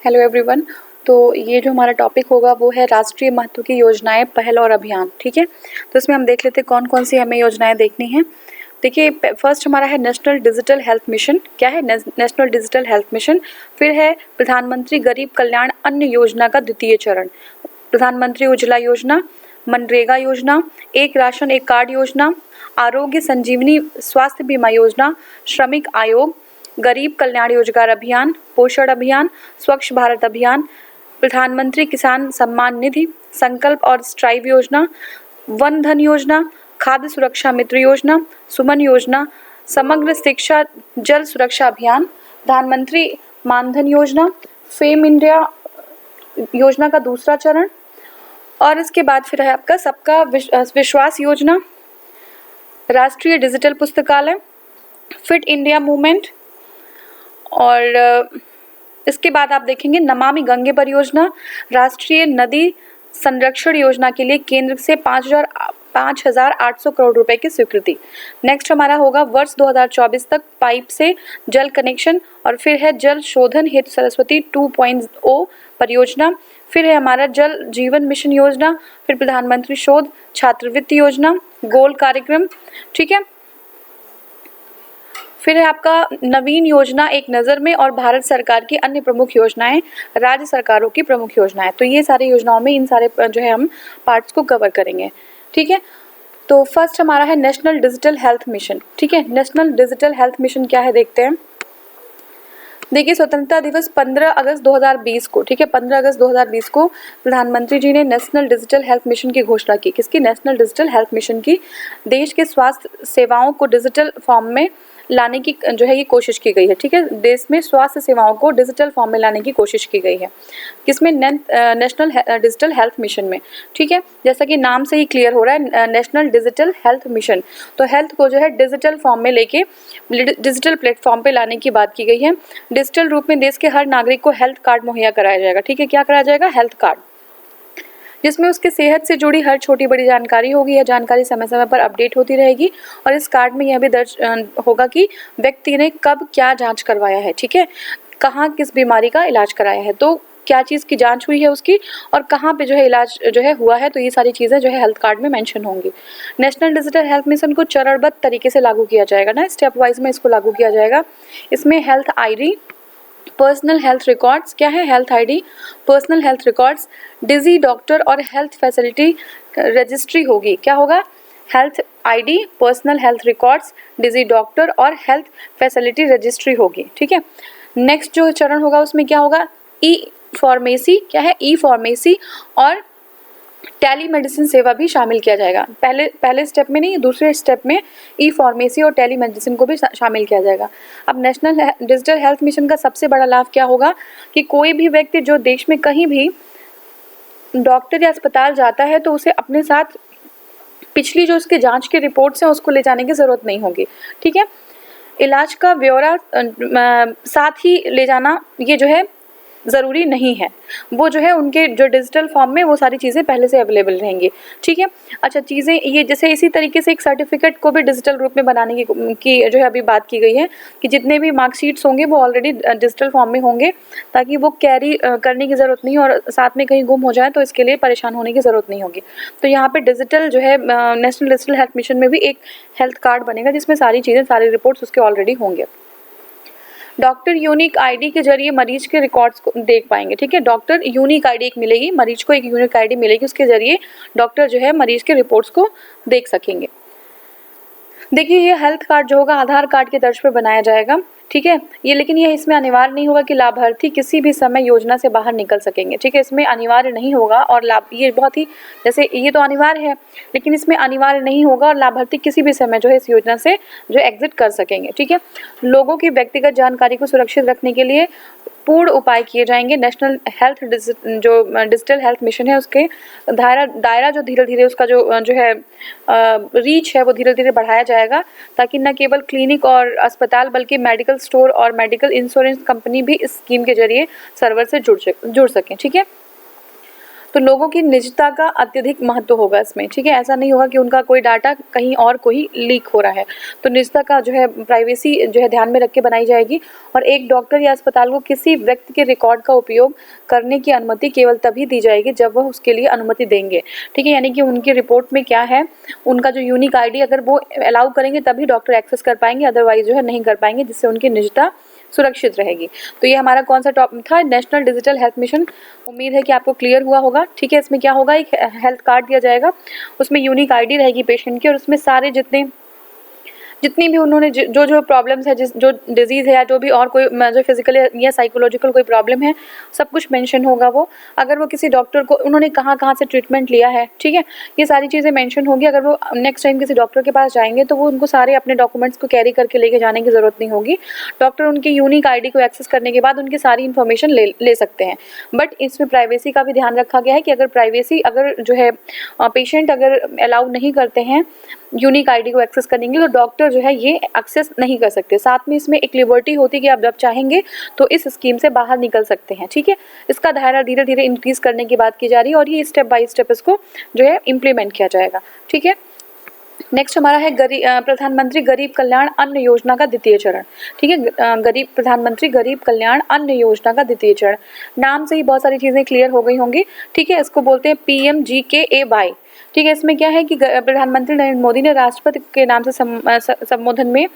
Hello everyone. तो ये जो हमारा टॉपिक होगा वो है राष्ट्रीय महत्व की योजनाएं, पहल और अभियान। ठीक है, तो इसमें हम देख लेते हैं कौन कौन सी हमें योजनाएं देखनी हैं। देखिए, फर्स्ट हमारा है नेशनल डिजिटल हेल्थ मिशन। क्या है नेशनल डिजिटल हेल्थ मिशन? फिर है प्रधानमंत्री गरीब कल्याण अन्न योजना का द्वितीय चरण, प्रधानमंत्री उज्ज्वला योजना, मनरेगा योजना, एक राशन एक कार्ड योजना, आरोग्य संजीवनी स्वास्थ्य बीमा योजना, श्रमिक आयोग, गरीब कल्याण रोजगार अभियान, पोषण अभियान, स्वच्छ भारत अभियान, प्रधानमंत्री किसान सम्मान निधि, संकल्प और स्ट्राइव योजना, वन धन योजना, खाद्य सुरक्षा मित्र योजना, सुमन योजना, समग्र शिक्षा जल सुरक्षा अभियान, प्रधानमंत्री मानधन योजना, फेम इंडिया योजना का दूसरा चरण, और इसके बाद फिर है आपका सबका विश्वास योजना, राष्ट्रीय डिजिटल पुस्तकालय, फिट इंडिया मूवमेंट, और इसके बाद आप देखेंगे नमामि गंगे परियोजना, राष्ट्रीय नदी संरक्षण योजना के लिए केंद्र से 5,800 करोड़ रुपए की स्वीकृति। नेक्स्ट हमारा होगा वर्ष 2024 तक पाइप से जल कनेक्शन, और फिर है जल शोधन हेतु सरस्वती 2.0 परियोजना, फिर है हमारा जल जीवन मिशन योजना, फिर प्रधानमंत्री शोध छात्रवृत्ति योजना, गोल कार्यक्रम। ठीक है, फिर है आपका नवीन योजना एक नज़र में, और भारत सरकार की अन्य प्रमुख योजनाएं, राज्य सरकारों की प्रमुख योजनाएं। तो ये सारी योजनाओं में इन सारे जो है हम पार्ट्स को कवर करेंगे। ठीक है, तो फर्स्ट हमारा है नेशनल डिजिटल हेल्थ मिशन। ठीक है, नेशनल डिजिटल हेल्थ मिशन क्या है देखते हैं। देखिए, स्वतंत्रता दिवस 15 अगस्त 2020 को, ठीक है, 15 अगस्त 2020 को प्रधानमंत्री जी ने नेशनल डिजिटल हेल्थ मिशन की घोषणा की। किसकी? नेशनल डिजिटल हेल्थ मिशन की। देश के स्वास्थ्य सेवाओं को डिजिटल फॉर्म में लाने की जो है ये कोशिश की गई है। ठीक है, देश में स्वास्थ्य सेवाओं को डिजिटल फॉर्म में लाने की कोशिश की गई है। किसमें? नेशनल डिजिटल हेल्थ मिशन में। ठीक है, जैसा कि नाम से ही क्लियर हो रहा है, नेशनल डिजिटल हेल्थ मिशन। तो हेल्थ को जो है डिजिटल फॉर्म में लेके डिजिटल प्लेटफॉर्म पे लाने की बात की गई है। डिजिटल रूप में देश के हर नागरिक को हेल्थ कार्ड मुहैया कराया जाएगा। ठीक है, क्या कराया जाएगा? हेल्थ कार्ड, जिसमें उसके सेहत से जुड़ी हर छोटी बड़ी जानकारी होगी। यह जानकारी समय समय पर अपडेट होती रहेगी, और इस कार्ड में यह भी दर्ज होगा कि व्यक्ति ने कब क्या जांच करवाया है। ठीक है, कहाँ किस बीमारी का इलाज कराया है, तो क्या चीज़ की जांच हुई है उसकी, और कहाँ पे जो है इलाज जो है हुआ है, तो ये सारी चीज़ें जो है हेल्थ कार्ड में मेंशन होंगी। नेशनल डिजिटल हेल्थ मिशन को चरणबद्ध तरीके से लागू किया जाएगा ना, स्टेप वाइज में इसको लागू किया जाएगा। इसमें health ID, personal health records, क्या है? Health ID, personal health records, digi doctor और हेल्थ फैसिलिटी रजिस्ट्री होगी। क्या होगा? Health ID, personal health records, digi doctor और हेल्थ फैसिलिटी रजिस्ट्री होगी। ठीक है, नेक्स्ट जो चरण होगा उसमें क्या होगा? ई फार्मेसी, क्या है? ई फार्मेसी और टेली मेडिसिन सेवा भी शामिल किया जाएगा। पहले स्टेप में नहीं, दूसरे स्टेप में ई फार्मेसी और टेली मेडिसिन को भी शामिल किया जाएगा। अब नेशनल डिजिटल हेल्थ मिशन का सबसे बड़ा लाभ क्या होगा कि कोई भी व्यक्ति जो देश में कहीं भी डॉक्टर या अस्पताल जाता है तो उसे अपने साथ पिछली जो उसके जांच की रिपोर्ट्स हैं उसको ले जाने की ज़रूरत नहीं होगी। ठीक है, इलाज का ब्यौरा साथ ही ले जाना ये जो है ज़रूरी नहीं है, वो जो है उनके जो डिजिटल फॉर्म में वो सारी चीज़ें पहले से अवेलेबल रहेंगी। ठीक है, अच्छा, चीज़ें ये जैसे इसी तरीके से एक सर्टिफिकेट को भी डिजिटल रूप में बनाने की जो है अभी बात की गई है कि जितने भी मार्कशीट्स होंगे वो ऑलरेडी डिजिटल फॉर्म में होंगे, ताकि वो कैरी करने की ज़रूरत नहीं, और साथ में कहीं गुम हो जाए तो इसके लिए परेशान होने की ज़रूरत नहीं होगी। तो यहाँ पर डिजिटल जो है नेशनल डिजिटल हेल्थ मिशन में भी एक हेल्थ कार्ड बनेगा जिसमें सारी चीज़ें, सारी रिपोर्ट्स उसके ऑलरेडी होंगे। डॉक्टर यूनिक आईडी के जरिए मरीज के रिकॉर्ड्स को देख पाएंगे। ठीक है, डॉक्टर यूनिक आईडी एक मिलेगी, मरीज को एक यूनिक आईडी मिलेगी, उसके जरिए डॉक्टर जो है मरीज के रिपोर्ट्स को देख सकेंगे। देखिए, ये हेल्थ कार्ड जो होगा आधार कार्ड के तर्ज पर बनाया जाएगा। ठीक है, ये लेकिन ये इसमें अनिवार्य नहीं होगा कि लाभार्थी किसी भी समय योजना से बाहर निकल सकेंगे। ठीक है, इसमें अनिवार्य नहीं होगा, और ये बहुत ही, जैसे ये तो अनिवार्य है लेकिन इसमें अनिवार्य नहीं होगा, और लाभार्थी किसी भी समय जो है इस योजना से जो एग्जिट कर सकेंगे। ठीक है, लोगों की व्यक्तिगत जानकारी को सुरक्षित रखने के लिए पूर्ण उपाय किए जाएंगे। नेशनल हेल्थ जो डिजिटल हेल्थ मिशन है उसके दायरा जो धीरे धीरे उसका जो है रीच है वो धीरे धीरे बढ़ाया जाएगा, ताकि न केवल क्लिनिक और अस्पताल बल्कि मेडिकल स्टोर और मेडिकल इंश्योरेंस कंपनी भी इस स्कीम के जरिए सर्वर से जुड़ सकें। ठीक है, तो लोगों की निजता का अत्यधिक महत्व होगा इसमें, ठीक है। ऐसा नहीं होगा कि उनका कोई डाटा कहीं और कोई लीक हो रहा है, तो निजता का जो है प्राइवेसी जो है ध्यान में रख के बनाई जाएगी। और एक डॉक्टर या अस्पताल को किसी व्यक्ति के रिकॉर्ड का उपयोग करने की अनुमति केवल तभी दी जाएगी जब वह उसके लिए अनुमति देंगे, ठीक है। यानी कि उनकी रिपोर्ट में क्या है, उनका जो यूनिक आईडी अगर वो अलाउ करेंगे तभी डॉक्टर एक्सेस कर पाएंगे, अदरवाइज जो है नहीं कर पाएंगे, जिससे उनकी निजता सुरक्षित रहेगी। तो ये हमारा कौन सा टॉपिक था, नेशनल डिजिटल हेल्थ मिशन। उम्मीद है कि आपको क्लियर हुआ होगा, ठीक है। इसमें क्या होगा, एक हेल्थ कार्ड दिया जाएगा, उसमें यूनिक आईडी रहेगी पेशेंट की, और उसमें सारे जितनी भी उन्होंने जो प्रॉब्लम्स है, जो डिजीज़ है या जो भी और कोई जो फिजिकल या साइकोलॉजिकल कोई प्रॉब्लम है, सब कुछ मेंशन होगा। वो अगर वो किसी डॉक्टर को उन्होंने कहाँ से ट्रीटमेंट लिया है, ठीक है, ये सारी चीज़ें मेंशन होगी। अगर वो नेक्स्ट टाइम किसी डॉक्टर के पास जाएंगे तो वो उनको सारे अपने डॉक्यूमेंट्स को कैरी करके लेके जाने की ज़रूरत नहीं होगी। डॉक्टर उनकी यूनिक आईडी को एक्सेस करने के बाद उनकी सारी इन्फॉर्मेशन ले सकते हैं। बट इसमें प्राइवेसी का भी ध्यान रखा गया है कि अगर जो है पेशेंट अगर अलाउ नहीं करते हैं यूनिक आईडी को एक्सेस करेंगे तो डॉक्टर जो है ये एक्सेस नहीं कर सकते। साथ में इसमें एक लिबर्टी होती है कि आप जब चाहेंगे तो इस स्कीम से बाहर निकल सकते हैं, ठीक है। इसका दायरा धीरे धीरे इंक्रीज करने की बात की जा रही है और ये स्टेप बाय स्टेप इसको जो है इम्प्लीमेंट किया जाएगा, ठीक है। नेक्स्ट हमारा है प्रधानमंत्री गरीब कल्याण अन्न योजना का द्वितीय चरण, ठीक है। प्रधानमंत्री गरीब कल्याण अन्न योजना का द्वितीय चरण, नाम से ही बहुत सारी चीजें क्लियर हो गई होंगी, ठीक है। इसको बोलते हैं PMGKAY, ठीक है। इसमें क्या है कि प्रधानमंत्री नरेंद्र मोदी ने राष्ट्रपति के नाम से संबोधन में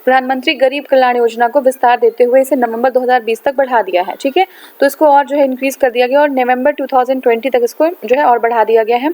प्रधानमंत्री गरीब कल्याण योजना को विस्तार देते हुए इसे नवंबर 2020 तक बढ़ा दिया है, ठीक है। तो इसको और जो है इंक्रीज कर दिया गया और नवंबर 2020 तक इसको जो है और बढ़ा दिया गया है।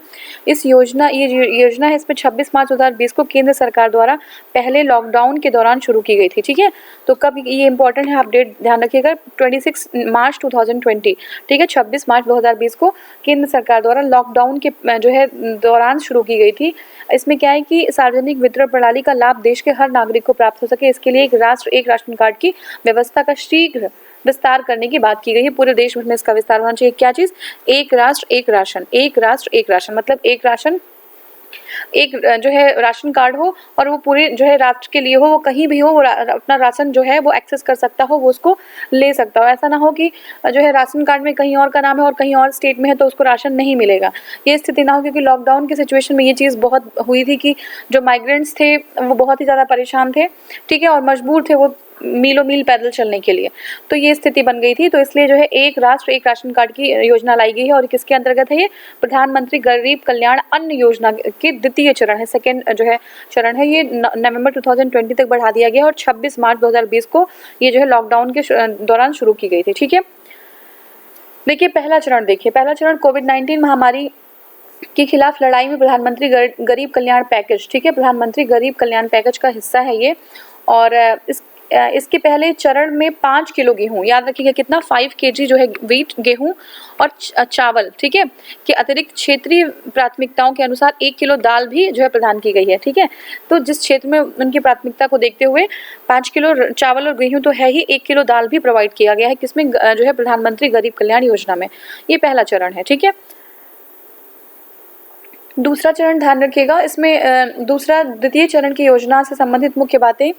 ये योजना है, इसमें 26 मार्च 2020 को केंद्र सरकार द्वारा पहले लॉकडाउन के दौरान शुरू की गई थी, ठीक है। तो कब ये इंपॉर्टेंट है, अपडेट ध्यान रखिएगा, 26 मार्च 2020, ठीक है। 26 मार्च 2020 को केंद्र सरकार द्वारा लॉकडाउन के जो है दौरान शुरू की गई थी। इसमें क्या है कि सार्वजनिक वितरण प्रणाली का लाभ देश के हर नागरिक को प्राप्त हो सके, इसके लिए एक राष्ट्र एक राशन कार्ड की व्यवस्था का शीघ्र विस्तार करने की बात की गई है। पूरे देश भर में इसका विस्तार होना चाहिए। क्या चीज, एक राष्ट्र एक राशन, एक राष्ट्र एक राशन, मतलब एक राशन एक जो है राशन कार्ड हो और वो पूरे जो है राष्ट्र के लिए हो, वो कहीं भी हो, वो अपना राशन जो है वो एक्सेस कर सकता हो, वो उसको ले सकता हो। ऐसा ना हो कि जो है राशन कार्ड में कहीं और का नाम है और कहीं और स्टेट में है तो उसको राशन नहीं मिलेगा, ये स्थिति ना हो। क्योंकि लॉकडाउन की सिचुएशन में ये चीज़ बहुत हुई थी कि जो माइग्रेंट्स थे वो बहुत ही ज़्यादा परेशान थे, ठीक है, और मजबूर थे वो मीलों मील पैदल चलने के लिए, तो ये स्थिति बन गई थी। तो इसलिए जो है एक राष्ट्र एक राशन कार्ड की योजना लाई गई है और किसके अंतर्गत है, ये प्रधानमंत्री गरीब कल्याण अन्न योजना के द्वितीय चरण है, सेकेंड जो है चरण है। ये नवंबर 2020 तक बढ़ा दिया गया और 26 मार्च 2020 को ये जो है लॉकडाउन के दौरान शुरू की गई थी, ठीक है। देखिए पहला चरण कोविड-19 महामारी के खिलाफ लड़ाई में प्रधानमंत्री गरीब कल्याण पैकेज, ठीक है, प्रधानमंत्री गरीब कल्याण पैकेज का हिस्सा है ये। और इसके पहले चरण में 5 किलो गेहूं, याद रखिएगा कितना, 5 kg जो है वीट गेहूं और चावल, ठीक है, के अतिरिक्त क्षेत्रीय प्राथमिकताओं के अनुसार 1 किलो दाल भी जो है प्रदान की गई है, ठीक है। तो जिस क्षेत्र में उनकी प्राथमिकता को देखते हुए 5 किलो चावल और गेहूं तो है ही, 1 किलो दाल भी प्रोवाइड किया गया है, किसमें, जो है प्रधानमंत्री गरीब कल्याण योजना में। ये पहला चरण है, ठीक है। दूसरा चरण ध्यान रखिएगा, इसमें द्वितीय चरण की योजना से संबंधित मुख्य बातें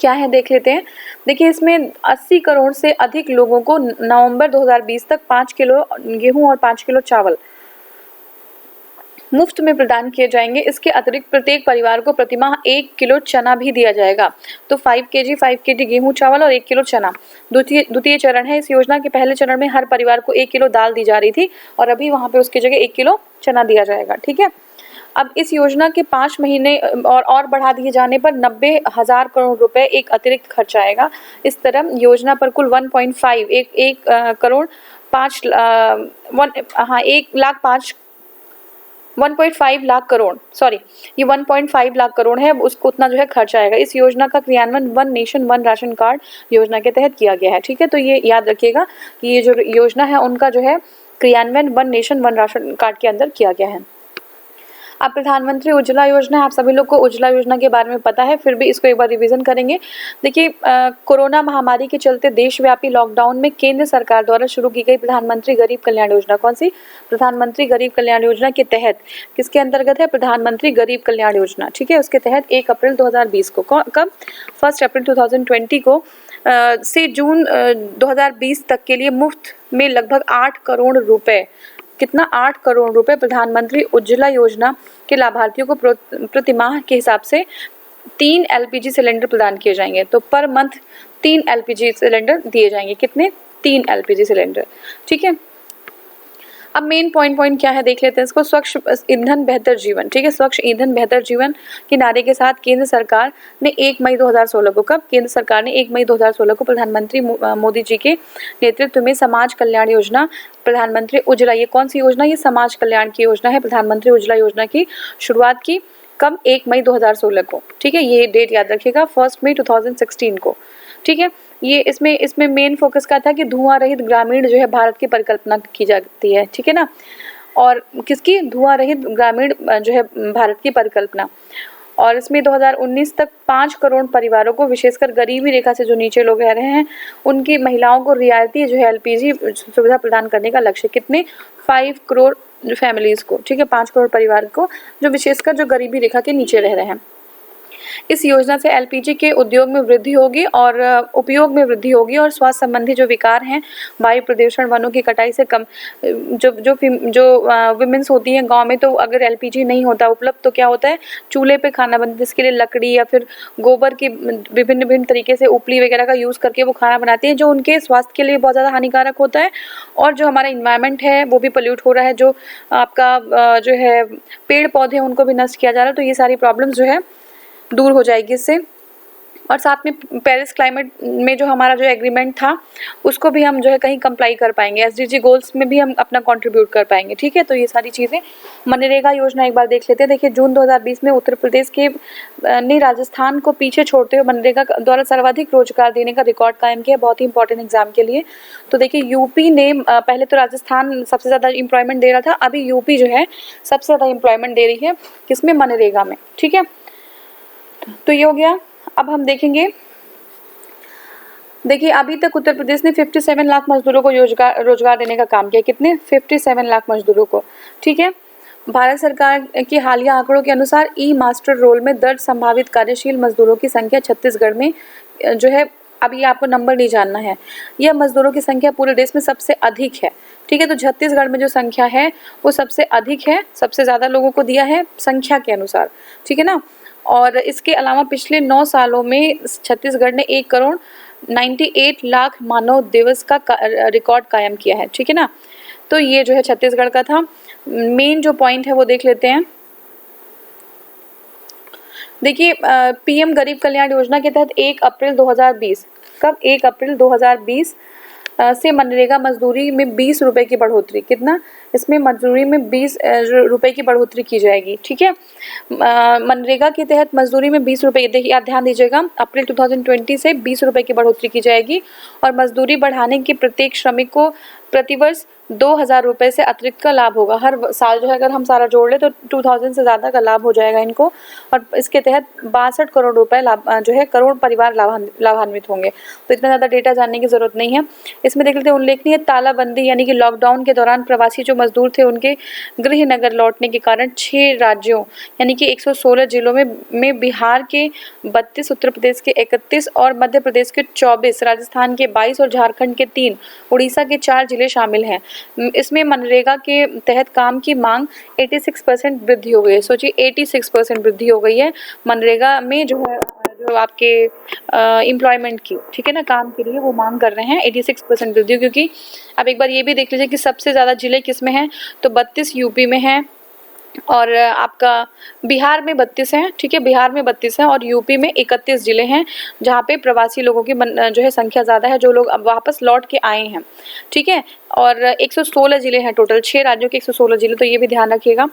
क्या है देख लेते हैं। देखिए इसमें 80 करोड़ से अधिक लोगों को नवंबर 2020 तक 5 किलो गेहूं और 5 किलो चावल मुफ्त में प्रदान किए जाएंगे। इसके अतिरिक्त प्रत्येक परिवार को प्रतिमाह 1 किलो चना भी दिया जाएगा। तो 5 kg गेहूं चावल और 1 किलो चना द्वितीय चरण है। इस योजना के पहले चरण में हर परिवार को 1 किलो दाल दी जा रही थी और अभी वहां पे उसकी जगह 1 किलो चना दिया जाएगा, ठीक है। अब इस योजना के 5 महीने और बढ़ा दिए जाने पर 90,000 करोड़ रुपए एक अतिरिक्त खर्च आएगा। इस तरह योजना पर कुल 1.5 लाख करोड़, सॉरी ये 1.5 लाख करोड़ है, उसको उतना जो है खर्च आएगा। इस योजना का क्रियान्वयन one nation one ration card योजना के तहत किया गया है, ठीक है। तो ये याद रखिएगा कि ये जो योजना है उनका जो है क्रियान्वयन one nation one ration card के अंदर किया गया है। अब प्रधानमंत्री उज्ज्वला योजना, आप सभी लोग को उज्ज्वला योजना के बारे में पता है, फिर भी इसको एक बार रिवीजन करेंगे। देखिए कोरोना महामारी के चलते देशव्यापी लॉकडाउन में केंद्र सरकार द्वारा शुरू की गई प्रधानमंत्री गरीब कल्याण योजना, कौन सी, प्रधानमंत्री गरीब कल्याण योजना के तहत किसके अंतर्गत है, प्रधानमंत्री गरीब कल्याण योजना, ठीक है। उसके तहत 1 अप्रैल 2020 को, कब 1 अप्रैल 2020 को से जून 2020 तक के लिए मुफ्त में लगभग 8 करोड़ रुपए कितना 8 करोड़ रुपए प्रधानमंत्री उज्ज्वला योजना के लाभार्थियों को प्रतिमाह के हिसाब से 3 LPG सिलेंडर प्रदान किए जाएंगे। तो पर मंथ 3 LPG सिलेंडर दिए जाएंगे। कितने? 3 LPG सिलेंडर। ठीक है, अब मेन पॉइंट क्या है देख लेते हैं इसको। स्वच्छ ईंधन बेहतर जीवन। ठीक है, स्वच्छ ईंधन बेहतर जीवन के नारे के साथ केंद्र सरकार ने 1 मई 2016 को, कब? केंद्र सरकार ने 1 मई 2016 को प्रधानमंत्री मोदी जी के नेतृत्व में समाज कल्याण योजना प्रधानमंत्री उज्ज्वला, ये कौन सी योजना? ये समाज कल्याण की योजना है, प्रधानमंत्री उज्ज्वला योजना की शुरुआत की कब? 1 मई 2016 को। ठीक है, ये डेट याद रखिएगा, 1 मई 2016 को। ठीक है, ये इसमें मेन फोकस का था कि धुआं रहित ग्रामीण जो है भारत की परिकल्पना की जाती है। ठीक है ना, और किसकी? धुआं रहित ग्रामीण जो है भारत की परिकल्पना। और इसमें 2019 तक 5 करोड़ परिवारों को, विशेषकर गरीबी रेखा से जो नीचे लोग रह रहे हैं, उनकी महिलाओं को रियायती जो है LPG सुविधा प्रदान करने का लक्ष्य। कितने? 5 करोड़ फैमिलीज को। ठीक है, 5 करोड़ परिवार को, जो विशेषकर जो गरीबी रेखा के नीचे रह रहे हैं। इस योजना से LPG के उद्योग में वृद्धि होगी और उपयोग में वृद्धि होगी, और स्वास्थ्य संबंधी जो विकार हैं, वायु प्रदूषण, वनों की कटाई से कम, जो विमेंस होती हैं गांव में, तो अगर LPG नहीं होता उपलब्ध तो क्या होता है? चूल्हे पे खाना बनता है, जिसके लिए लकड़ी या फिर गोबर की विभिन्न तरीके से उपली वगैरह का यूज़ करके वो खाना बनाती हैं, जो उनके स्वास्थ्य के लिए बहुत ज़्यादा हानिकारक होता है। और जो हमारा इन्वायरमेंट है वो भी पोल्यूट हो रहा है, जो आपका जो है पेड़ पौधे उनको भी नष्ट किया जा रहा है। तो ये सारी प्रॉब्लम्स जो है दूर हो जाएगी इससे। और साथ में पेरिस क्लाइमेट में जो हमारा जो एग्रीमेंट था उसको भी हम जो है कहीं कंप्लाई कर पाएंगे, SDG गोल्स में भी हम अपना कंट्रीब्यूट कर पाएंगे। ठीक है, तो ये सारी चीज़ें। मनरेगा योजना एक बार देख लेते हैं। देखिए, जून 2020 में उत्तर प्रदेश के ने राजस्थान को पीछे छोड़ते हुए मनरेगा द्वारा सर्वाधिक रोजगार देने का रिकॉर्ड कायम किया, बहुत ही इंपॉर्टेंट एग्जाम के लिए। तो देखिए, यूपी ने पहले तो राजस्थान सबसे ज़्यादा एम्प्लॉयमेंट दे रहा था, अभी यूपी जो है सबसे ज़्यादा एम्प्लॉयमेंट दे रही है, किसमें? मनरेगा में। ठीक है, तो ये हो गया। अब हम देखेंगे, देखिए अभी तक उत्तर प्रदेश ने 57 लाख मजदूरों को रोजगार देने का काम किया। कितने? 57 लाख मजदूरों को। ठीक है, भारत सरकार के हालिया आंकड़ों के अनुसार मास्टर रोल में दर्ज संभावित कार्यशील मजदूरों की संख्या छत्तीसगढ़ में जो है, अब ये आपको नंबर नहीं जानना है, यह मजदूरों की संख्या पूरे देश में सबसे अधिक है। ठीक है, तो छत्तीसगढ़ में जो संख्या है वो सबसे अधिक है, सबसे ज़्यादा लोगों को दिया है संख्या के अनुसार। ठीक है ना, और इसके अलावा पिछले 9 सालों में छत्तीसगढ़ ने 1 करोड़ 98 लाख मानव दिवस का रिकॉर्ड कायम किया है। ठीक है ना, तो ये जो है छत्तीसगढ़ का था। मेन जो पॉइंट है वो देख लेते हैं। देखिए, PM गरीब कल्याण योजना के तहत 1 अप्रैल 2020, कब? 1 अप्रैल 2020 से मनरेगा मजदूरी में 20 रुपए की बढ़ोतरी। कितना? इसमें मजदूरी में 20 रुपए की बढ़ोतरी की जाएगी। ठीक है, मनरेगा के तहत मजदूरी में 20 रुपए, देखिए आप ध्यान दीजिएगा, अप्रैल 2020 से 20 रुपए की बढ़ोतरी की जाएगी। और मजदूरी बढ़ाने के प्रत्येक श्रमिक को प्रतिवर्ष 2000 रुपए से अतिरिक्त का लाभ होगा। हर साल जो है अगर हम सारा जोड़ ले तो 2000 से ज़्यादा का लाभ हो जाएगा इनको। और इसके तहत 62 करोड़ रुपए जो है करोड़ परिवार लाभान्वित होंगे। तो इतना ज़्यादा डेटा जानने की ज़रूरत नहीं है। इसमें देख लेते हैं, उल्लेखनीय तालाबंदी यानी कि लॉकडाउन के दौरान प्रवासी जो मजदूर थे उनके गृह नगर लौटने के कारण 6 राज्यों यानी कि 116 जिलों में बिहार के 32, उत्तर प्रदेश के 31 और मध्य प्रदेश के 24, राजस्थान के 22 और झारखंड के 3, उड़ीसा के 4 जिले शामिल हैं। इसमें मनरेगा के तहत काम की मांग 86% वृद्धि हो गई है। सोचिए 86% वृद्धि हो गई है मनरेगा में जो है जो आपके एम्प्लॉयमेंट की। ठीक है ना, काम के लिए वो मांग कर रहे हैं 86% वृद्धि। क्योंकि अब एक बार ये भी देख लीजिए कि सबसे ज़्यादा जिले किस में हैं, तो 32 यूपी में हैं और आपका बिहार में 32 हैं। ठीक है, बिहार में 32 हैं और यूपी में 31 जिले हैं जहाँ पे प्रवासी लोगों की जो है संख्या ज़्यादा है, जो लोग अब वापस लौट के आए हैं। ठीक है, और 116 जिले हैं टोटल, 6 राज्यों के 116 जिले, तो ये भी ध्यान रखिएगा।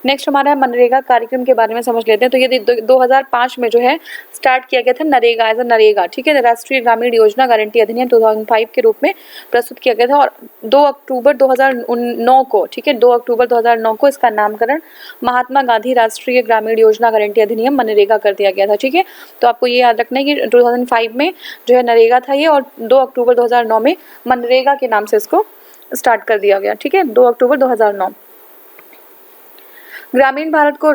नेक्स्ट हमारा मनरेगा कार्यक्रम के बारे में समझ लेते हैं। तो ये 2005 में जो है स्टार्ट किया गया था नरेगा, एज अ नरेगा। ठीक है, राष्ट्रीय ग्रामीण योजना गारंटी अधिनियम 2005 के रूप में प्रस्तुत किया गया था और 2 अक्टूबर 2009 को, ठीक है, 2 अक्टूबर 2009 को इसका नामकरण महात्मा गांधी राष्ट्रीय ग्रामीण योजना गारंटी अधिनियम मनरेगा कर दिया गया था। ठीक है, तो आपको ये याद रखना है कि 2005 में जो है नरेगा था ये, और 2 अक्टूबर 2009 में मनरेगा के नाम से इसको स्टार्ट कर दिया गया। ठीक है, 2 अक्टूबर 2009। ग्रामीण भारत को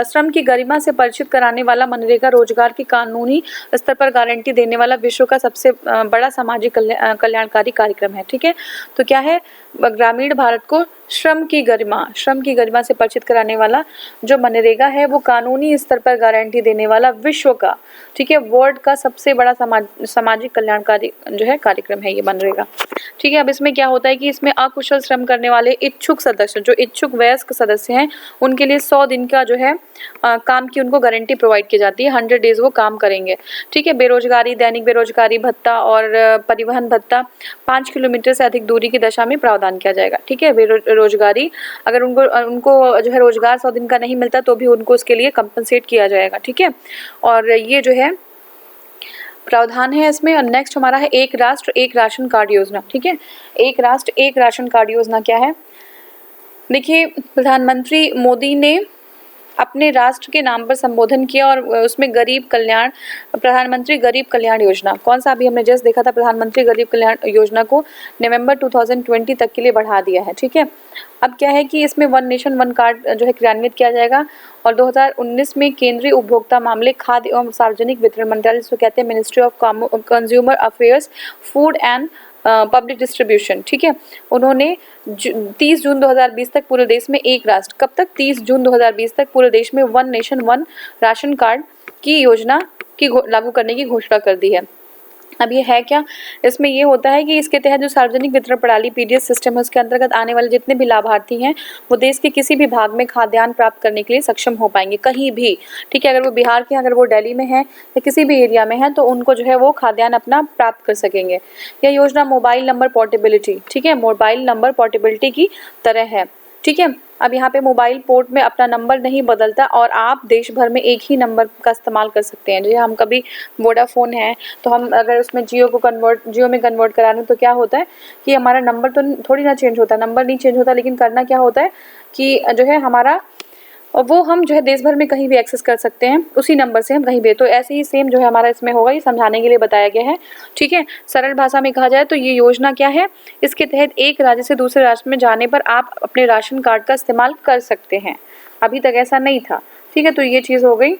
श्रम की गरिमा से परिचित कराने वाला मनरेगा रोजगार की कानूनी स्तर पर गारंटी देने वाला विश्व का सबसे बड़ा सामाजिक कल्याणकारी कार्यक्रम है। ठीक है, तो क्या है, ग्रामीण भारत को श्रम की गरिमा से परिचित कराने वाला जो मनरेगा है वो कानूनी स्तर पर गारंटी देने वाला विश्व का, ठीक है, वर्ल्ड का सबसे बड़ा सामाजिक कल्याणकारी जो है कार्यक्रम है ये मनरेगा। ठीक है, अब इसमें क्या होता है कि इसमें अकुशल श्रम करने वाले इच्छुक सदस्य, जो इच्छुक वयस्क सदस्य हैं, उनके लिए 100 दिन का जो है काम की उनको गारंटी प्रोवाइड की जाती है। 100 डेज वो काम करेंगे। ठीक है, बेरोजगारी, दैनिक बेरोजगारी भत्ता और परिवहन भत्ता 5 किलोमीटर से अधिक दूरी की दशा में प्रावधान किया जाएगा। ठीक है, बेरोजगारी अगर उनको जो है रोजगार 100 दिन का नहीं मिलता तो भी उनको उसके लिए कंपनसेट किया जाएगा। ठीक है, और ये जो है प्रावधान है इसमें। और नेक्स्ट हमारा है एक राष्ट्र एक राशन कार्ड योजना। ठीक है, एक राष्ट्र एक राशन कार्ड योजना क्या है, देखिए प्रधानमंत्री मोदी ने अपने राष्ट्र के नाम पर संबोधन किया और उसमें प्रधानमंत्री गरीब कल्याण योजना, कौन सा अभी हमने जस्ट देखा था, प्रधानमंत्री गरीब कल्याण योजना को नवंबर 2020 तक के लिए बढ़ा दिया है। ठीक है, अब क्या है कि इसमें वन नेशन वन कार्ड जो है क्रियान्वित किया जाएगा और 2019 में केंद्रीय उपभोक्ता मामले, खाद्य एवं सार्वजनिक वितरण मंत्रालय, जिसको कहते हैं ministry of consumer affairs, food and public distribution, ठीक है, उन्होंने 30 जून 2020 तक पूरे देश में एक राष्ट्र, कब तक, 30 जून 2020 तक पूरे देश में one nation one ration card की योजना की लागू करने की घोषणा कर दी है। अब ये है क्या, इसमें ये होता है कि इसके तहत जो सार्वजनिक वितरण प्रणाली पीडीएस सिस्टम है उसके अंतर्गत आने वाले जितने भी लाभार्थी हैं वो देश के किसी भी भाग में खाद्यान्न प्राप्त करने के लिए सक्षम हो पाएंगे, कहीं भी। ठीक है, अगर वो बिहार के, अगर वो दिल्ली में है या किसी भी एरिया में है तो उनको जो है वो खाद्यान्न अपना प्राप्त कर सकेंगे। यह योजना मोबाइल नंबर पोर्टेबिलिटी, ठीक है, मोबाइल नंबर पोर्टेबिलिटी की तरह है। ठीक है, अब यहाँ पे मोबाइल पोर्ट में अपना नंबर नहीं बदलता और आप देश भर में एक ही नंबर का इस्तेमाल कर सकते हैं। जैसे हम कभी वोडाफोन है तो हम अगर उसमें जियो में कन्वर्ट करा लें तो क्या होता है कि हमारा नंबर तो थोड़ी ना चेंज होता, नंबर नहीं चेंज होता, लेकिन करना क्या होता है कि जो है हमारा और वो हम जो है देश भर में कहीं भी एक्सेस कर सकते हैं उसी नंबर से हम कहीं भी। तो ऐसे ही सेम जो है हमारा इसमें होगा, ये समझाने के लिए बताया गया है। ठीक है, सरल भाषा में कहा जाए तो ये योजना क्या है, इसके तहत एक राज्य से दूसरे राज्य में जाने पर आप अपने राशन कार्ड का इस्तेमाल कर सकते हैं। अभी तक ऐसा नहीं था। ठीक है, तो ये चीज़ हो गई।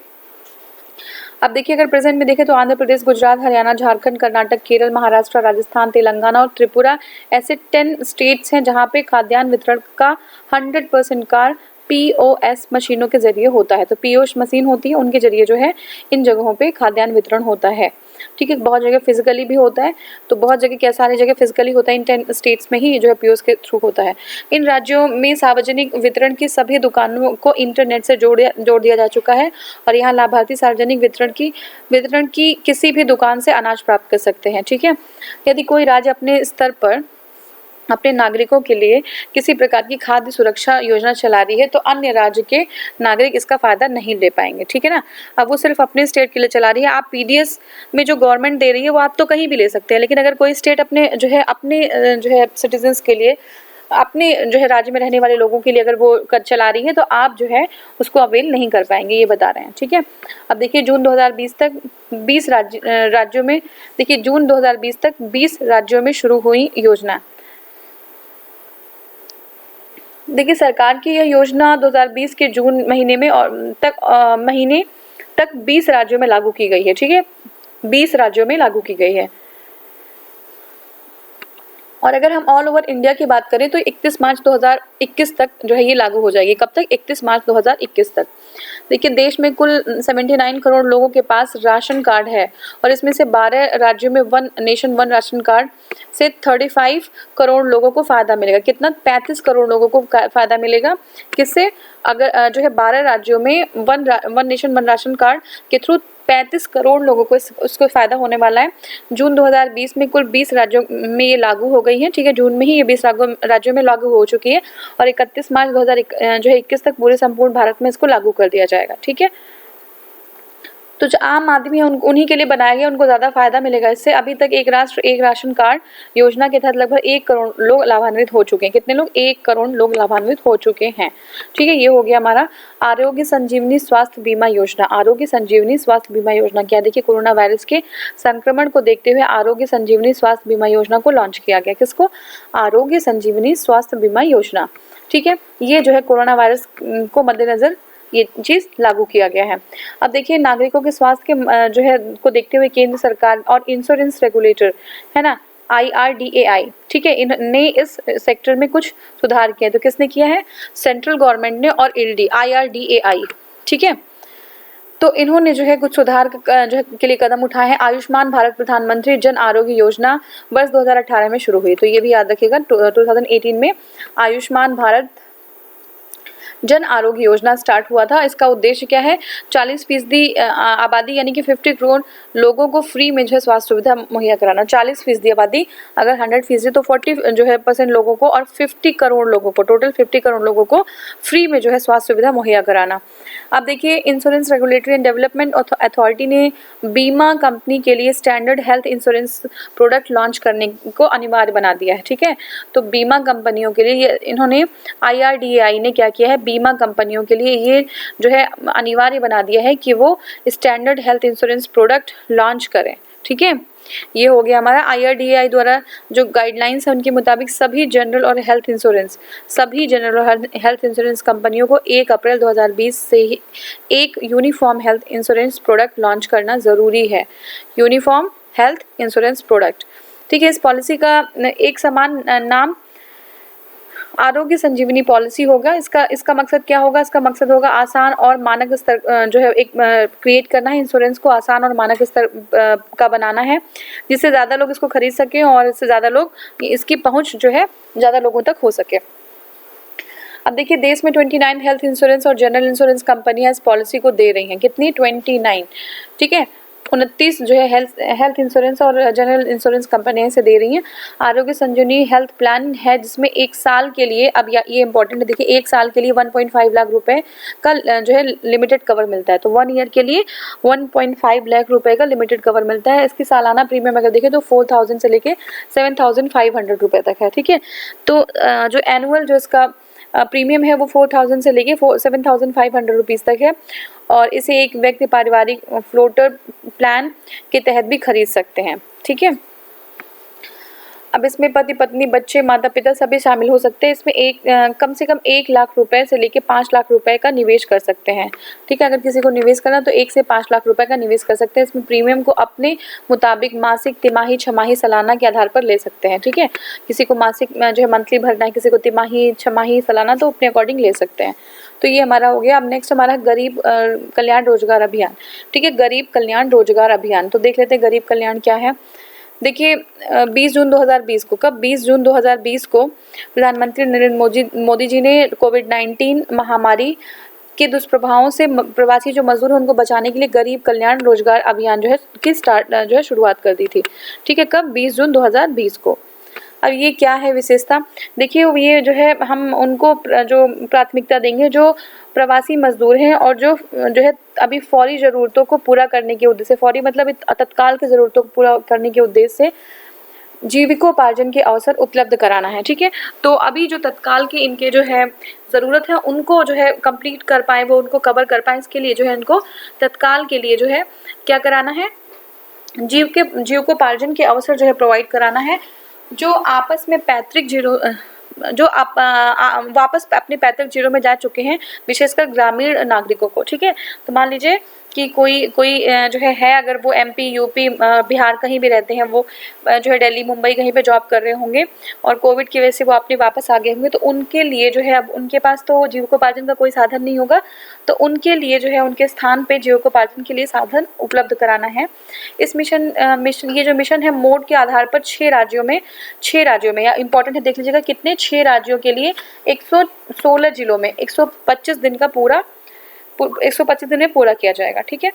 अब देखिए अगर प्रेजेंट में देखें तो आंध्र प्रदेश, गुजरात, हरियाणा, झारखंड, कर्नाटक, केरल, महाराष्ट्र, राजस्थान, तेलंगाना और त्रिपुरा ऐसे 10 स्टेट्स हैं जहाँ पे खाद्यान्न वितरण का 100% कार्य पीओएस मशीनों के जरिए होता है। तो पीओएस मशीन होती है, उनके जरिए जो है इन जगहों पे खाद्यान्न वितरण होता है। ठीक है, बहुत जगह फिजिकली भी होता है, तो बहुत जगह क्या सारी जगह फिजिकली होता है, इन 10 स्टेट्स में ही जो है पीओएस के थ्रू होता है। इन राज्यों में सार्वजनिक वितरण की सभी दुकानों को इंटरनेट से जोड़ दिया जा चुका है और यहाँ लाभार्थी सार्वजनिक वितरण की किसी भी दुकान से अनाज प्राप्त कर सकते हैं। ठीक है, यदि कोई राज्य अपने स्तर पर अपने नागरिकों के लिए किसी प्रकार की खाद्य सुरक्षा योजना चला रही है तो अन्य राज्य के नागरिक इसका फायदा नहीं ले पाएंगे। ठीक है ना, अब वो सिर्फ अपने स्टेट के लिए चला रही है। आप पीडीएस में जो गवर्नमेंट दे रही है वो आप तो कहीं भी ले सकते हैं, लेकिन अगर कोई स्टेट अपने जो है सिटीजन्स के लिए, अपने जो है राज्य में रहने वाले लोगों के लिए अगर वो चला रही है तो आप जो है उसको अवेल नहीं कर पाएंगे, ये बता रहे हैं। ठीक है, अब देखिए जून 2020 तक 20 राज्यों में, देखिए जून 2020 तक 20 राज्यों में शुरू हुई योजना। देखिए सरकार की यह योजना 2020 के जून महीने में महीने तक 20 राज्यों में लागू की गई है। ठीक है, 20 राज्यों में लागू की गई है। और अगर हम ऑल ओवर इंडिया की बात करें तो 31 मार्च 2021 तक जो है ये लागू हो जाएगी। कब तक? 31 मार्च 2021 तक। देखिए देश में कुल 79 करोड़ लोगों के पास राशन कार्ड है और इसमें से 12 राज्यों में one nation one ration card से 35 करोड़ लोगों को फ़ायदा मिलेगा। कितना? 35 करोड़ लोगों को फ़ायदा मिलेगा। किससे? अगर जो है 12 राज्यों में one nation one ration card के थ्रू 35 करोड़ लोगों को उसको फ़ायदा होने वाला है। जून 2020 में कुल 20 राज्यों में ये लागू हो गई है। ठीक है, जून में ही ये 20 राज्यों में लागू हो चुकी है और 31 मार्च 2021 तक पूरे संपूर्ण भारत में इसको लागू कर दिया जाएगा। ठीक है, तो जो आम आदमी है उन्हीं के लिए बनाया गया, उनको ज़्यादा फायदा मिलेगा इससे। अभी तक एक राष्ट्र एक राशन कार्ड योजना के तहत लगभग 1 करोड़ लोग लाभान्वित हो चुके हैं। कितने लोग? 1 करोड़ लोग लाभान्वित हो चुके हैं। ठीक है, ये हो गया हमारा आरोग्य संजीवनी स्वास्थ्य बीमा योजना। आरोग्य संजीवनी स्वास्थ्य बीमा योजना क्या? देखिए, कोरोना वायरस के संक्रमण को देखते हुए आरोग्य संजीवनी स्वास्थ्य बीमा योजना को लॉन्च किया गया। किसको? आरोग्य संजीवनी स्वास्थ्य बीमा योजना। ठीक है, ये जो है कोरोना वायरस को मद्देनजर ये चीज लागू किया गया है। अब देखिए, नागरिकों के स्वास्थ्य के जो है को देखते हुए केंद्र सरकार और इंश्योरेंस रेगुलेटर है ना, IRDAI, ठीक है, इन्होंने इस सेक्टर में कुछ सुधार किए। तो किसने किया है? सेंट्रल गवर्नमेंट ने और IRDAI, ठीक है। तो इन्होंने जो है कुछ सुधार जो है के लिए कदम उठाए हैं। आयुष्मान भारत प्रधानमंत्री जन आरोग्य योजना वर्ष 2018 में शुरू हुई। तो ये भी याद रखिएगा, 2018 में आयुष्मान भारत जन आरोग्य योजना स्टार्ट हुआ था। इसका उद्देश्य क्या है? 40% आबादी यानी कि 50 करोड़ लोगों को फ्री में जो है स्वास्थ्य सुविधा मुहैया कराना। 40% आबादी, अगर 100% तो 40 जो है % लोगों को, और 50 करोड़ लोगों को, टोटल 50 करोड़ लोगों को फ्री में जो है स्वास्थ्य सुविधा मुहैया कराना। अब देखिए, insurance regulatory and development authority ने बीमा कंपनी के लिए standard health insurance product launch करने को अनिवार्य बना दिया है। ठीक है, तो बीमा कंपनियों के लिए इन्होंने IRDAI ने क्या किया है? बीमा कंपनियों के लिए ये जो है अनिवार्य बना दिया है कि वो standard health insurance product launch करें। ठीक है, ये हो गया हमारा IRDAI द्वारा जो गाइडलाइंस है उनके मुताबिक सभी जनरल और हेल्थ इंश्योरेंस कंपनियों को 1 अप्रैल 2020 से ही एक uniform health insurance product launch करना ज़रूरी है। यूनिफॉर्म हेल्थ इंश्योरेंस प्रोडक्ट, ठीक है। इस पॉलिसी का एक समान नाम आरोग्य संजीवनी पॉलिसी होगा। इसका मकसद क्या होगा? इसका मकसद होगा आसान और मानक स्तर जो है एक क्रिएट करना है। इंश्योरेंस को आसान और मानक स्तर का बनाना है, जिससे ज़्यादा लोग इसको खरीद सकें और इससे ज़्यादा लोग इसकी पहुंच जो है ज़्यादा लोगों तक हो सके। अब देखिए, देश में 29 हेल्थ इंश्योरेंस और जनरल इंश्योरेंस कंपनियां इस पॉलिसी को दे रही हैं। कितनी? 29, ठीक है। 29 जो है हेल्थ इंश्योरेंस और जनरल इंश्योरेंस कंपनियां इसे दे रही हैं। आरोग्य संजीवनी हेल्थ प्लान है जिसमें 1 साल के लिए, अब ये इंपॉर्टेंट है, देखिए 1 साल के लिए 1.5 लाख रुपए का जो है लिमिटेड कवर मिलता है। तो 1 ईयर के लिए 1.5 लाख रुपए का लिमिटेड कवर मिलता है। इसकी सालाना प्रीमियम अगर देखें तो 4000 से लेके 7500 रुपए तक है। ठीक है, तो जो एनुअल जो इसका प्रीमियम है वो 4000 से लेके 7500 रुपीज़ तक है, और इसे एक व्यक्ति पारिवारिक फ्लोटर प्लान के तहत भी खरीद सकते हैं। ठीक है, अब इसमें पति पत्नी बच्चे माता पिता सभी शामिल हो सकते हैं। इसमें कम से कम 1 लाख रुपए से लेके 5 लाख रुपए का निवेश कर सकते हैं। ठीक है, अगर किसी को निवेश करना तो 1 से 5 लाख रुपए का निवेश कर सकते हैं। इसमें प्रीमियम को अपने मुताबिक मासिक, तिमाही, छमाही, सालाना के आधार पर ले सकते हैं। ठीक है, किसी को मासिक जो है मंथली भरना है, किसी को तिमाही, छमाही, सालाना, तो अपने अकॉर्डिंग ले सकते हैं। तो ये हमारा हो गया। अब नेक्स्ट हमारा गरीब कल्याण रोजगार अभियान। ठीक है, गरीब कल्याण रोजगार अभियान, तो देख लेते हैं गरीब कल्याण क्या है। देखिए, 20 जून 2020 को, कब? 20 जून 2020 को प्रधानमंत्री नरेंद्र मोदी जी ने कोविड-19 महामारी के दुष्प्रभावों से प्रवासी जो मजदूर हैं उनको बचाने के लिए गरीब कल्याण रोजगार अभियान जो है की शुरुआत कर दी थी। ठीक है, कब? 20 जून 2020 को। अब ये क्या है विशेषता? देखिए, ये जो है हम उनको जो प्राथमिकता देंगे जो प्रवासी मजदूर हैं और जो है अभी फौरी ज़रूरतों को पूरा करने के उद्देश्य से, फौरी मतलब तत्काल की ज़रूरतों को पूरा करने के उद्देश्य से जीविकोपार्जन के अवसर उपलब्ध कराना है। ठीक है, तो अभी जो तत्काल के इनके जो है ज़रूरत है उनको जो है कंप्लीट कर पाए, वो उनको कवर कर पाए, इसके लिए जो है इनको तत्काल के लिए जो है क्या कराना है? जीविकोपार्जन के अवसर जो है प्रोवाइड कराना है। जो आपस में पैतृक जिलों जो आप वापस अपने पैतृक जिलों में जा चुके हैं, विशेषकर ग्रामीण नागरिकों को। ठीक है, तो मान लीजिए कि कोई जो है अगर वो MP, UP, बिहार कहीं भी रहते हैं, वो जो है दिल्ली, मुंबई कहीं पे जॉब कर रहे होंगे और कोविड की वजह से वो अपने वापस आ गए होंगे, तो उनके लिए जो है अब उनके पास तो जीविकोपार्जन का कोई साधन नहीं होगा, तो उनके लिए जो है उनके स्थान पे जीविकोपार्जन के लिए साधन उपलब्ध कराना है। इस ये जो मिशन है मोड के आधार पर 6 राज्यों में या इंपॉर्टेंट है, देख लीजिएगा कितने, 6 राज्यों के लिए 116 जिलों में 125 दिन में पूरा किया जाएगा। ठीक है,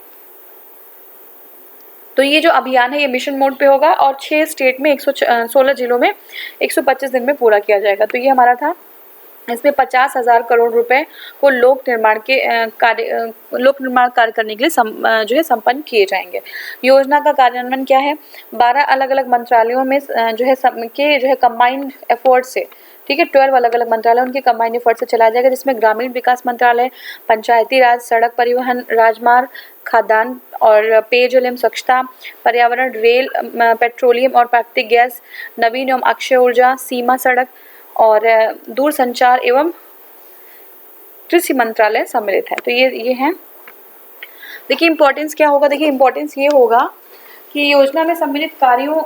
तो ये जो अभियान है ये मिशन मोड पे होगा और 6 स्टेट में 116 जिलों में 125 दिन में पूरा किया जाएगा। तो ये हमारा था इसमें 50,000 करोड़ रुपए को लोक निर्माण कार्य करने के लिए जो है संपन्न किए जाएंगे। योजना का कार्यान्वयन क्या है? 12 अलग अलग मंत्रालयों में जो है कंबाइंड एफर्ट से, ठीक है, 12 अलग अलग मंत्रालय उनके कंबाइंड एफर्ट से चलाया जाएगा, जिसमें ग्रामीण विकास मंत्रालय, पंचायती राज, सड़क परिवहन, राजमार्ग, खाद्यान्न और पेयजल एवं स्वच्छता, पर्यावरण, रेल, पेट्रोलियम और प्राकृतिक गैस, नवीन एवं अक्षय ऊर्जा, सीमा सड़क और दूरसंचार एवं कृषि मंत्रालय सम्मिलित है। तो ये है। देखिए इम्पोर्टेंस क्या होगा? देखिए इम्पोर्टेंस ये होगा कि योजना में सम्मिलित कार्यों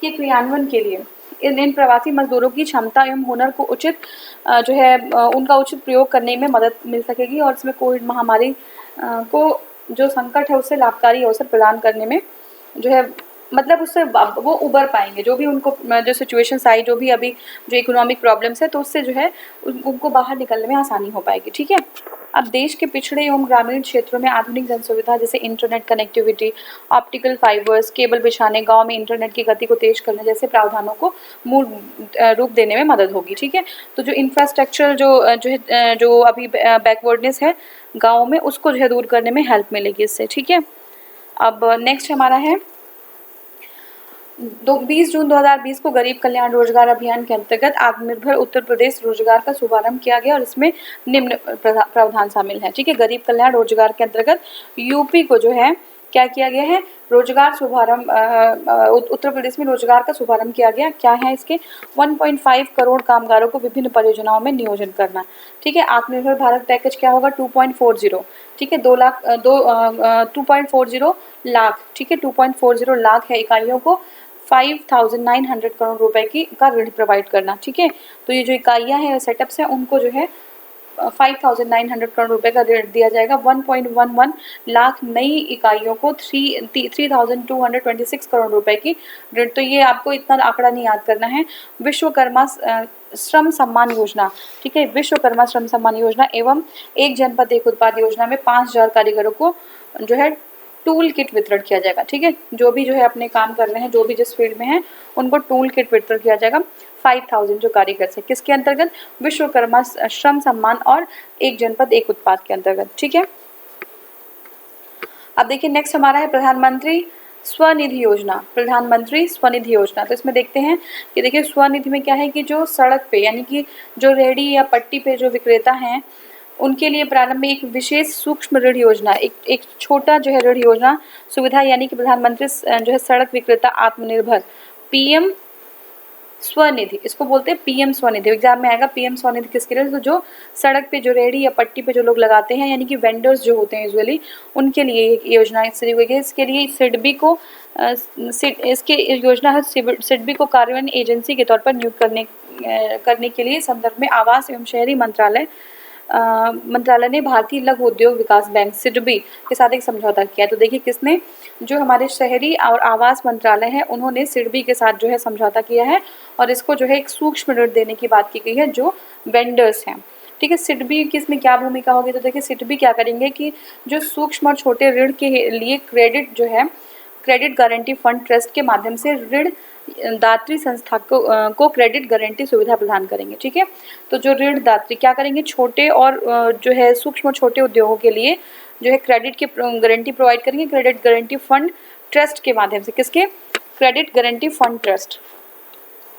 के क्रियान्वयन के लिए इन प्रवासी मजदूरों की क्षमता एवं हुनर को उचित जो है उनका उचित प्रयोग करने में मदद मिल सकेगी और इसमें कोविड महामारी को जो संकट है उससे लाभकारी अवसर प्रदान करने में जो है मतलब उससे वो उबर पाएंगे। जो भी उनको जो सिचुएशंस आई, जो भी अभी जो इकोनॉमिक प्रॉब्लम्स है, तो उससे जो है उनको बाहर निकलने में आसानी हो पाएगी। ठीक है। अब देश के पिछड़े एवं ग्रामीण क्षेत्रों में आधुनिक जन सुविधा जैसे internet connectivity, optical fibres, cable बिछाने, गांव में इंटरनेट की गति को तेज करने जैसे प्रावधानों को मूल रूप देने में मदद होगी। ठीक है। तो जो इंफ्रास्ट्रक्चर जो अभी बैकवर्डनेस है गाँव में, उसको जो है दूर करने में हेल्प मिलेगी इससे। ठीक है। अब नेक्स्ट हमारा है 20 जून 2020 को गरीब कल्याण रोजगार अभियान के अंतर्गत आत्मनिर्भर उत्तर प्रदेश रोजगार का शुभारंभ किया गया और इसमें निम्न प्रावधान शामिल है। ठीक है। गरीब कल्याण रोजगार के अंतर्गत यूपी को जो है क्या किया गया है? रोजगार शुभारंभ उत्तर प्रदेश में रोजगार का शुभारंभ किया गया। क्या है इसके? 1.5 करोड़ कामगारों को विभिन्न परियोजनाओं में नियोजन करना। ठीक है। आत्मनिर्भर भारत पैकेज क्या होगा? 2.40। ठीक है। 2.40 लाख, ठीक है, 2.40 लाख है इकाइयों को 5,900 करोड़ रुपए का ऋण प्रोवाइड करना। ठीक है। तो ये जो इकाइयां हैं सेटअप्स हैं उनको जो है 5,900 करोड़ रुपए का ऋण दिया जाएगा। 1.11 लाख नई इकाइयों को 3,226 करोड़ रुपए की ऋण। तो ये आपको इतना आंकड़ा नहीं याद करना है। विश्वकर्मा श्रम सम्मान योजना, ठीक है, विश्वकर्मा श्रम सम्मान योजना एवं एक जनपद एक उत्पाद योजना में 5,000 कारीगरों को जो है टूल किट वितरण किया जाएगा। ठीक है। जो भी जो है अपने काम कर रहे हैं, जो भी जिस फील्ड में है, उनको टूल किट वितरण किया जाएगा। 5,000 जो कारीगर है किसके अंतर्गत? विश्वकर्मा श्रम सम्मान और एक जनपद एक उत्पाद के अंतर्गत। ठीक है। अब देखिए नेक्स्ट हमारा है प्रधानमंत्री स्वनिधि योजना। प्रधानमंत्री स्वनिधि योजना, तो इसमें देखते हैं कि देखिए स्वनिधि में क्या है कि जो सड़क पे यानी कि जो रेहड़ी या पट्टी पे जो विक्रेता हैं उनके लिए प्रारंभ में एक विशेष सूक्ष्म ऋण योजना, एक छोटा जो है ऋण योजना सुविधा यानी कि प्रधानमंत्री जो है सड़क विक्रेता आत्मनिर्भर पीएम स्वनिधि, इसको बोलते हैं पीएम स्वनिधि। एग्जाम में आएगा पीएम स्वनिधि किसके लिए? तो जो सड़क पे जो रेहड़ी या पट्टी पे जो लोग लगाते हैं यानी कि वेंडर्स जो होते हैं यूजुअली, उनके लिए ये योजना इसके लिए सिडबी को इसके योजना है सिडबी को कार्यान्वयन एजेंसी के तौर पर नियुक्त करने के लिए संदर्भ में आवास एवं शहरी मंत्रालय ने भारतीय लघु उद्योग विकास बैंक सिडबी के साथ एक समझौता किया। तो देखिए किसने? जो हमारे शहरी और आवास मंत्रालय है उन्होंने सिडबी के साथ जो है समझौता किया है और इसको जो है एक सूक्ष्म ऋण देने की बात की गई है जो वेंडर्स हैं। ठीक है। सिडबी की इसमें क्या भूमिका होगी? तो देखिए सिडबी क्या करेंगे कि जो सूक्ष्म और छोटे ऋण के लिए क्रेडिट गारंटी फंड ट्रस्ट के माध्यम से ऋण दात्री संस्था को क्रेडिट गारंटी सुविधा प्रदान करेंगे। ठीक है। तो जो ऋण दात्री क्या करेंगे? छोटे और जो है सूक्ष्म और छोटे उद्योगों के लिए जो है क्रेडिट की गारंटी प्रोवाइड करेंगे क्रेडिट गारंटी फंड ट्रस्ट के माध्यम से। किसके? Credit guarantee fund trust.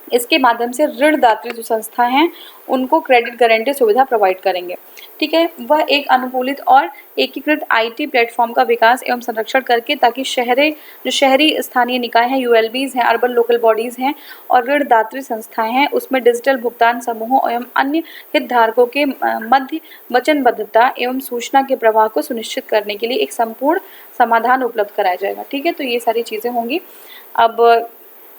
इसके माध्यम से ऋणदात्री जो संस्था हैं उनको क्रेडिट गारंटी सुविधा प्रोवाइड करेंगे। ठीक है। वह एक अनुकूलित और एकीकृत आईटी प्लेटफॉर्म का विकास एवं संरक्षण करके ताकि शहरी स्थानीय निकाय हैं, यूएलबीज हैं, अर्बन लोकल बॉडीज हैं और ऋणदात्री संस्थाएं हैं, उसमें डिजिटल भुगतान समूहों एवं अन्य हितधारकों के मध्य वचनबद्धता एवं सूचना के प्रवाह को सुनिश्चित करने के लिए एक संपूर्ण समाधान उपलब्ध कराया जाएगा। ठीक है। तो ये सारी चीज़ें होंगी। अब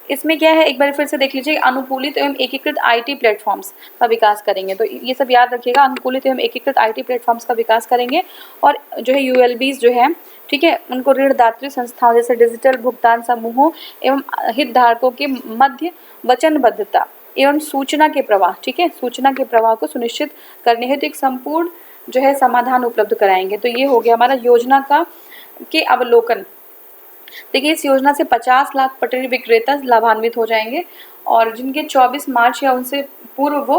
इसमें क्या है एक बार फिर से देख लीजिए, अनुकूलित एवं एकीकृत आईटी प्लेटफॉर्म्स का विकास करेंगे। तो ये सब याद रखिएगा, अनुकूलित एवं एकीकृत आईटी प्लेटफॉर्म्स का विकास करेंगे और जो है यूएलबीज जो है, ठीक है, उनको ऋणदात्री संस्थाओं जैसे डिजिटल भुगतान समूहों एवं हितधारकों के मध्य वचनबद्धता एवं सूचना के प्रवाह, ठीक है, सूचना के प्रवाह को सुनिश्चित करने हेतु एक संपूर्ण जो है समाधान उपलब्ध कराएंगे। तो ये हो गया हमारा योजना के अवलोकन। देखिए इस योजना से 50 लाख पटरी विक्रेता लाभान्वित हो जाएंगे और जिनके 24 मार्च या उनसे पूर्व वो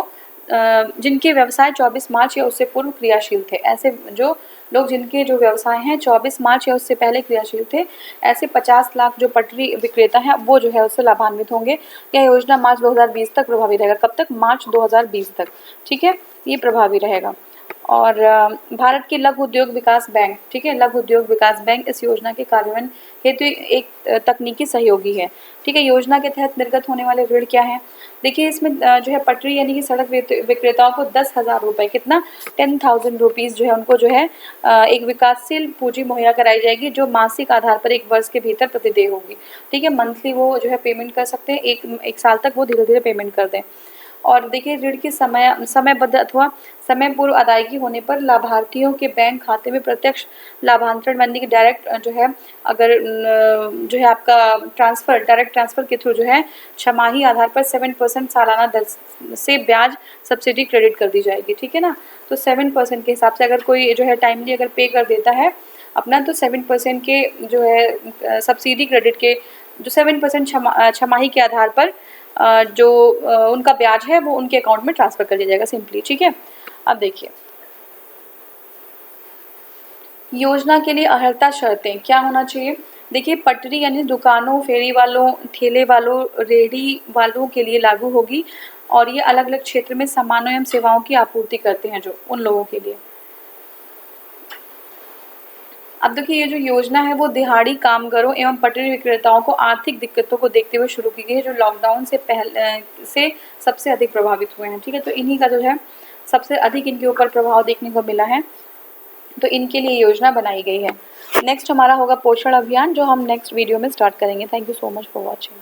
जिनके व्यवसाय 24 मार्च या उससे पूर्व क्रियाशील थे, ऐसे जो लोग जिनके जो व्यवसाय हैं 24 मार्च या उससे पहले क्रियाशील थे, ऐसे 50 लाख जो पटरी विक्रेता हैं वो जो है उससे लाभान्वित होंगे। यह योजना मार्च 2020 तक प्रभावी रहेगा। कब तक? मार्च 2020 तक, ठीक है, ये प्रभावी रहेगा। और भारत के लघु उद्योग विकास बैंक, ठीक है, लघु उद्योग विकास बैंक इस योजना के कार्यान्वयन हेतु एक तकनीकी सहयोगी है, ठीक है। योजना के तहत निर्गत होने वाले ऋण क्या है? देखिए इसमें जो है पटरी यानी कि सड़क विक्रेताओं को 10,000 रुपये, कितना? 10,000 रुपीज़ जो है उनको जो है एक विकासशील पूंजी मुहैया कराई जाएगी, जो मासिक आधार पर 1 वर्ष के भीतर प्रतिदेय होगी, ठीक है। मंथली वो जो है पेमेंट कर सकते हैं, एक साल तक वो धीरे धीरे पेमेंट कर दें। और देखिए ऋण की समयबद्ध अथवा समय पूर्व अदायगी होने पर लाभार्थियों के बैंक खाते में प्रत्यक्ष लाभांतरण यानी कि डायरेक्ट जो है, अगर जो है आपका डायरेक्ट ट्रांसफ़र के थ्रू जो है छमाही आधार पर 7% सालाना दर से ब्याज सब्सिडी क्रेडिट कर दी जाएगी, ठीक है ना। तो 7% के हिसाब से अगर कोई जो है टाइमली अगर पे कर देता है अपना, तो 7% के जो है सब्सिडी क्रेडिट के जो 7% छमाही के आधार पर जो उनका ब्याज है वो उनके अकाउंट में ट्रांसफ़र कर दिया जाएगा सिंपली, ठीक है। अब देखिए योजना के लिए अर्हता शर्तें क्या होना चाहिए? देखिए पटरी यानी दुकानों, फेरी वालों, ठेले वालों, रेहड़ी वालों के लिए लागू होगी और ये अलग अलग क्षेत्र में सामानों एवं सेवाओं की आपूर्ति करते हैं जो उन लोगों के लिए। अब देखिए ये जो योजना है वो दिहाड़ी कामगारों एवं पटरी विक्रेताओं को आर्थिक दिक्कतों को देखते हुए शुरू की गई है, जो लॉकडाउन से पहले से सबसे अधिक प्रभावित हुए हैं, ठीक है। तो इन्हीं का जो है सबसे अधिक इनके ऊपर प्रभाव देखने को मिला है, तो इनके लिए योजना बनाई गई है। नेक्स्ट हमारा होगा पोषण अभियान, जो हम नेक्स्ट वीडियो में स्टार्ट करेंगे। Thank you so much for watching.